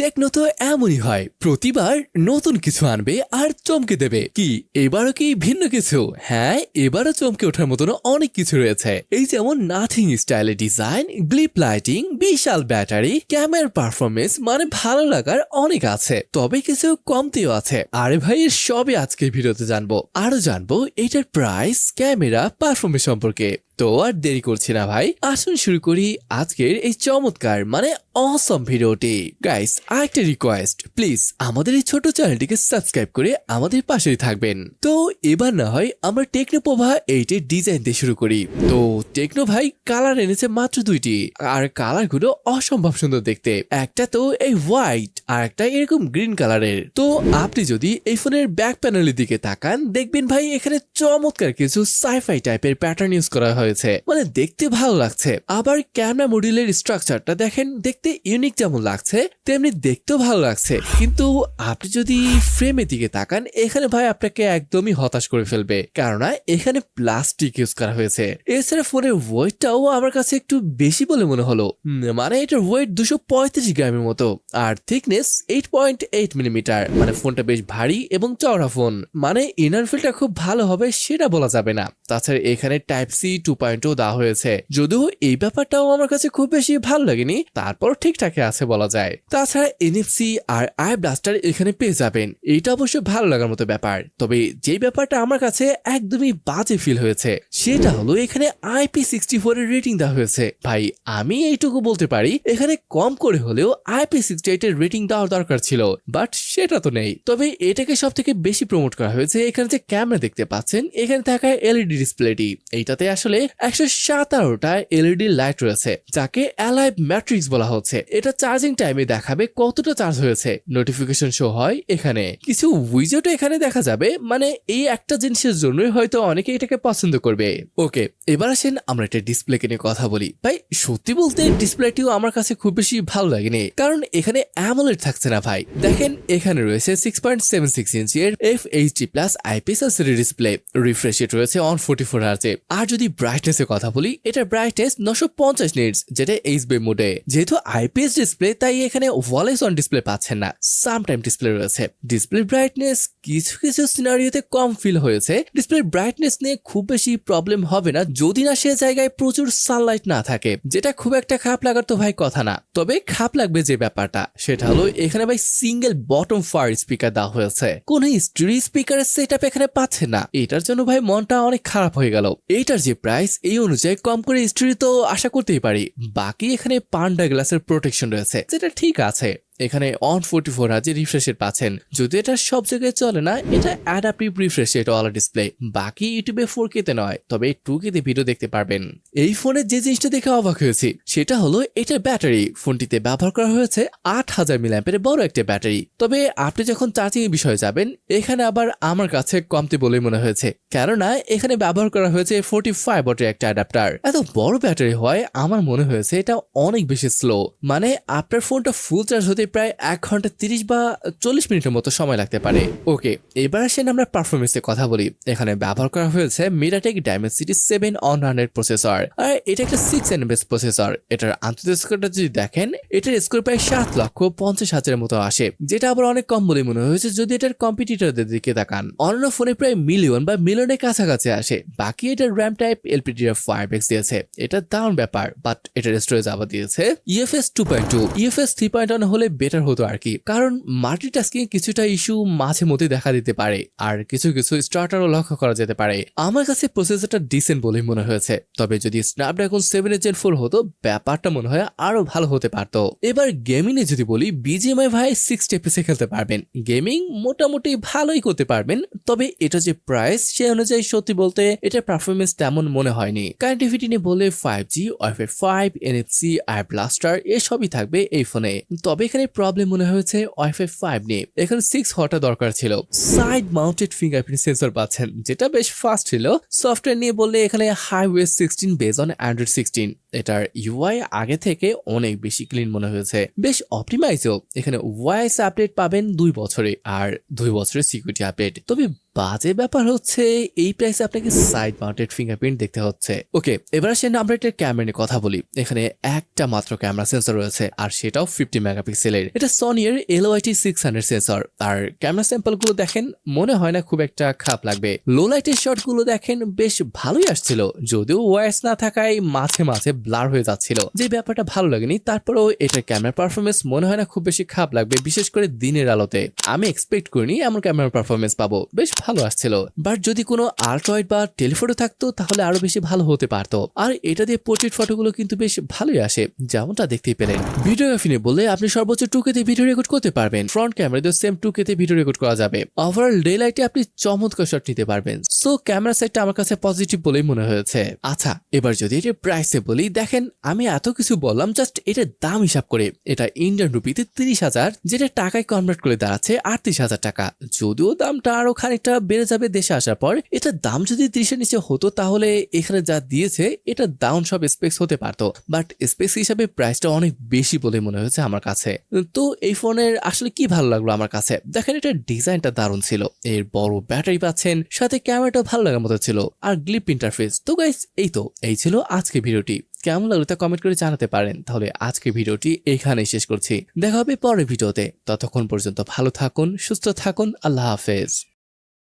Techno তো এমনই হয়, প্রতিবার নতুন কিছু আনবে আর চমকে দেবে। কি এবারও কি ভিন্ন কিছু? হ্যাঁ, এবারও চমকে ওঠার মতন অনেক কিছু রয়েছে। এই যেমন নাথিং স্টাইলের ডিজাইন, গ্লিপ লাইটিং, বিশাল ব্যাটারি, ক্যামেরার পারফরমেন্স, মানে ভালো লাগার অনেক আছে, তবে কিছু কমতিও আছে। আরে ভাই, এর সবই আজকের ভিডিওতে জানবো। আরো জানবো এটার প্রাইস, ক্যামেরা, পারফরমেন্স সম্পর্কে। তো আর দেরি করছি না ভাই, আসুন শুরু করি আজকের এই চমৎকার মানে অসম ভিডিওটি। গাইস, আরেকটা রিকোয়েস্ট, প্লিজ আমাদের এই ছোট চ্যানেলটিকে সাবস্ক্রাইব করে আমাদের পাশেই থাকবেন। তো এবার না হয় আমরা টেকনো পোভা 8 এর ডিজাইন দিয়ে শুরু করি। তো টেকনো ভাই কালার এনেছে মাত্র দুইটি, আর কালার গুলো অসম্ভব সুন্দর দেখতে। একটা তো এই হোয়াইট, আর একটা এরকম গ্রিন কালারের। তো আপনি যদি এই ফোনের ব্যাক প্যানেলের দিকে তাকান, দেখবেন ভাই এখানে চমৎকার কিছু সাইফাই টাইপের প্যাটার্ন ইউজ করা হয়েছে, মানে দেখতে ভালো লাগছে। আবার ক্যামেরা মডিউলের স্ট্রাকচারটা দেখেন, দেখতে ইউনিক যেমন লাগছে তেমনি দেখতেও ভালো লাগছে। কিন্তু আপনি যদি ফ্রেমের দিকে তাকান, এখানে ভাই আপনাকে একদমই হতাশ করে ফেলবে, কেননা এখানে প্লাস্টিক ইউজ করা হয়েছে। এছাড়া ফোনের ওয়েটটাও আমার কাছে একটু বেশি বলে মনে হলো, মানে এটার ওয়েট 235 গ্রামের মতো, আর থিকনেস 8.8 মিলিমিটার। মানে ফোনটা বেশ ভারী এবং চওড়া ফোন, মানে ইনার ফিলটা খুব ভালো হবে সেটা বলা যাবে না। তাছাড়া এখানে টাইপ সি 2.0 দেওয়া হয়েছে, যদিও এই ব্যাপারটাও আমার কাছে খুব বেশি ভালো লাগেনি, তারপর ঠিকঠাকই আছে বলা যায়। তাছাড়া এনএফসি আর আই ব্লাস্টার এখানে পেয়ে যাবেন, এটা অবশ্য ভালো লাগার মতো ব্যাপার। তবে যে ব্যাপারটা আমার কাছে একদমই বাজে ফিল হয়েছে, সেটা হলো এখানে IP64 এর রেটিং দেওয়া হয়েছে। ভাই আমি এইটুকু বলতে পারি, এখানে কম করে হলেও IP68 এর রেটিং দেওয়ার দরকার ছিল, বাট সেটা তো নেই। তবে এটাকে সব থেকে বেশি প্রমোট করা হয়েছে এখানে যে ক্যামেরা দেখতে পাচ্ছেন, এখানে থাকা এলইডি ডিসপ্লেটি। এইটাতে আসলে 117টা এলইডি লাইট রয়েছে, যাকে অ্যালাইভ ম্যাট্রিক্স বলা হচ্ছে। এটা চার্জিং টাইমে দেখাবে কতটা চার্জ হয়েছে, নোটিফিকেশন শো হয় এখানে। কিছু উইজেটও এখানে দেখা যাবে, মানে এই একটা জিনিসের জন্যই হয়তো অনেকে এটাকে পছন্দ করবে। ওকে, এবার আসেন আমরা একটা ডিসপ্লে নিয়ে কথা বলি। ভাই সত্যি বলতে ডিসপ্লেটিও আমার কাছে খুব বেশি ভালো লাগেনি, কারণ এখানে অ্যামোলেড থাকছে না ভাই। দেখেন এখানে রয়েছে 6.76 ইঞ্চির FHD+ IPS LCD display, refresh rate রয়েছে 144 Hz। আর যদি ব্রাইটনেসের কথা বলি, এটা ব্রাইটনেস 950 নিটস, যেটা এইচবি মোডে। যেহেতু আইপিএস ডিসপ্লে, তাই এখানে ওয়ালেস অন ডিসপ্লে পাচ্ছেন না, সাম টাইম ডিসপ্লে রয়েছে। ডিসপ্লে ব্রাইটনেস কিছু কিছু সিনারিওতে কম ফিল হয়েছে। ডিসপ্লে ব্রাইটনেস নিয়ে খুব বেশি প্রবলেম হবে না, যদি না সে জায়গায় প্রচুর সানলাইট না থাকে, যেটা খুব একটা খারাপ লাগার তো ভাই কথা না। তবে খারাপ লাগবে যে ব্যাপারটা, সেটা হলো এখানে ভাই সিঙ্গেল বটম ফার স্পিকার দেওয়া হয়েছে, কোন স্টিরিও স্পিকারের সেটআপ এখানে পাচ্ছে না। এটার জন্য ভাই মনটা অনেক খারাপ হয়ে গেল। এইটার যে প্রাইস, এই অনুযায়ী কম করে স্টিরিও তো আশা করতেই পারি। বাকি এখানে পান্ডা গ্লাসের প্রোটেকশন রয়েছে, যেটা ঠিক আছে। এখানে 144 Hz রিফ্রেশ রেট পাচ্ছেন, যদি এটা সব জায়গায় চলে না, এটা অ্যাডাপটিভ রিফ্রেশ রেট ওয়ালা ডিসপ্লে। বাকি ইউটিউবে 4K তে নয়, তবে 2K তে ভিডিও দেখতে পারবেন। এই ফোনের যে জিনিসটা দেখে অবাক হয়েছি, সেটা হলো এটার ব্যাটারি। ফোনটিতে ব্যবহার করা হয়েছে 8000 মিলিঅ্যাম্পিয়ার বড় একটা ব্যাটারি। তবে আপনি যখন চার্জিং এর বিষয়ে যাবেন, এখানে আবার আমার কাছে কমতে বলে মনে হয়েছে, কেননা এখানে ব্যবহার করা হয়েছে 45 ওয়াটের একটা অ্যাডাপ্টার। এত বড় ব্যাটারি হয় আমার মনে হয়েছে এটা অনেক বেশি স্লো, মানে আপনার ফোনটা ফুল চার্জ হতে প্রায় 1 ঘন্টা 30 বা 40 মিনিটের মতো সময় লাগতে পারে। ওকে, এবার আসেন আমরা পারফরমেন্সের কথা বলি। এখানে ব্যবহার করা হয়েছে MediaTek Dimensity 7-100 প্রসেসর, আর এটা একটা 6 nm প্রসেসর। এটার আন্তর্জাতিক স্কোরটা যদি দেখেন, এটার স্কোর প্রায় 7,50,000 মতো আসে, যেটা আবার অনেক কম বলে মনে হয়েছে যদি এটার কম্পিটিটরদের দিকে তাকান। অন্য ফোনে প্রায় মিলিয়ন বা মিলিয়নের কাছাকাছি আসে। বাকি এটার র্যাম টাইপ LPDDR5X দিয়েছে, এটা দারুণ ব্যাপার, বাট এটার স্টোরেজ আবার দিয়েছে UFS 2.2। UFS 3.1 হলে বেটার হতো আর কি, কারণ মাল্টিটাস্কিং কিছুটা ইস্যু মাঝে মধ্যে দেখা দিতে পারে, আর কিছু কিছু স্টার্টারও লক্ষ্য করা যেতে পারে। আমার কাছে প্রসেসরটা ডিসেন্ট বলেই মনে হয়েছে, তবে যদি স্ন্যাপড্রাগন 7 Gen 4 হতো, ব্যাপারটা মনে হয় আরো ভালো হতে পারত। এবার গেমিং এ যদি বলি, BGMI ভাই 60 FPS এ খেলতে পারবেন, গেমিং মোটামুটি ভালোই করতে পারবেন। তবে এটা যে প্রাইস, সে অনুযায়ী সত্যি বলতে এটার পারফরমেন্স তেমন মনে হয়নি। কানেক্টিভিটি নিয়ে বলে 5G, Wi-Fi 5, NFC, I blaster এসবই থাকবে এই ফোনে। তবে এখানে প্রবলেম মনে হয়েছে Wi-Fi 5 নিয়ে, এখানে 6 হওয়াটা দরকার ছিল। সাইড মাউন্টেড ফিঙ্গারপ্রিন্ট সেন্সর পাচ্ছেন, যেটা বেশ ফাস্ট ছিল। সফটওয়্যার নিয়ে বললে এখানে HiOS 16 বেস অন Android 16। এটার UI আগে থেকে অনেক বেশি ক্লিন মনে হয়েছে, বেশ অপটিমাইজও। এখানে ওয়াইস আপডেট পাবেন 2 বছরে, আর 2 বছরের সিকিউরিটি আপডেট। তবে বাজে ব্যাপার হচ্ছে এই প্রাইসে আপনাকে সাইড মাউন্টেড ফিঙ্গারপ্রিন্ট দেখতে হচ্ছে। ওকে, এবার আসেন আমরা এটার ক্যামেরা নিয়ে কথা বলি। এখানে একটা মাত্র ক্যামেরা সেন্সর রয়েছে আর সেটাও 50 মেগাপিক্সেলের। এটা সনি এর LYT-600 সেন্সর। আর ক্যামেরা স্যাম্পল গুলো দেখেন, মনে হয় না খুব একটা খারাপ লাগবে। লো লাইটের শট গুলো দেখেন বেশ ভালোই আসছিল, যদিও ওয়াইস না থাকায় মাঝে মাঝে ব্লার হয়ে যাচ্ছিল, যে ব্যাপারটা ভালো লাগেনি। তারপরেও এটার ক্যামেরা পারফরমেন্স মনে হয় না খুব বেশি খারাপ লাগবে, বিশেষ করে দিনের আলোতে। আমি এক্সপেক্ট করিনি এমন ক্যামেরা পারফরমেন্স পাবো, বেশ ভালো আসছিল। বাট যদি কোনো আল্ট্রাওয়াইড বা টেলিফটো থাকতো তাহলে আরো বেশি ভালো হতে পারতো। আর এটা দিয়ে পোর্ট্রেট ফটোগুলো কিন্তু বেশ ভালোই আসে, যেমনটা দেখতেই পেলেন। ভিডিওগ্রাফি নিয়ে বললে আপনি সর্বোচ্চ 2K তে ভিডিও রেকর্ড করতে পারবেন। ফ্রন্ট ক্যামেরা দিয়ে সেম 2K তে ভিডিও রেকর্ড করা যাবে। ওভারঅল ডে লাইটে আপনি চমৎকার শট নিতে পারবেন। সো ক্যামেরা সাইডটা আমার কাছে পজিটিভ বলেই মনে হয়েছে। আচ্ছা, এবার যদি এটা প্রাইসে বলি, দেখেন আমি এত কিছু বললাম জাস্ট এটার দাম হিসাব করে। এটা ইন্ডিয়ান রুপিতে 30,000, যেটা টাকায় কনভার্ট করে দাঁড়াচ্ছে 38,000 টাকা। যদিও দামটা আরো খানিকটা বেড়ে যাবে দেশে আসার পর। এটার দাম যদি 30-এর নিচে হতো তাহলে এখানে যা দিয়েছে এটা ডাউন সব স্পেক্স হতে পারতো, বাট স্পেক্স হিসাবে প্রাইসটা অনেক বেশি বলে মনে হয়েছে আমার কাছে। তো এই ফোনের আসলে কি ভালো লাগলো আমার কাছে, দেখেন এটার ডিজাইনটা দারুণ ছিল, এর বড় ব্যাটারি পাচ্ছেন, সাথে ক্যামেরাটা ভালো লাগার মতো ছিল, আর গ্লিপ ইন্টারফেস। তো গাইস এই ছিল আজকে ভিডিওটি। কেমন লাগলো তা কমেন্ট করে জানাতে পারেন। তাহলে আজকে ভিডিওটি এখানেই শেষ করছি, দেখা হবে পরের ভিডিওতে। ততক্ষণ পর্যন্ত ভালো থাকুন, সুস্থ থাকুন, আল্লাহ হাফেজ।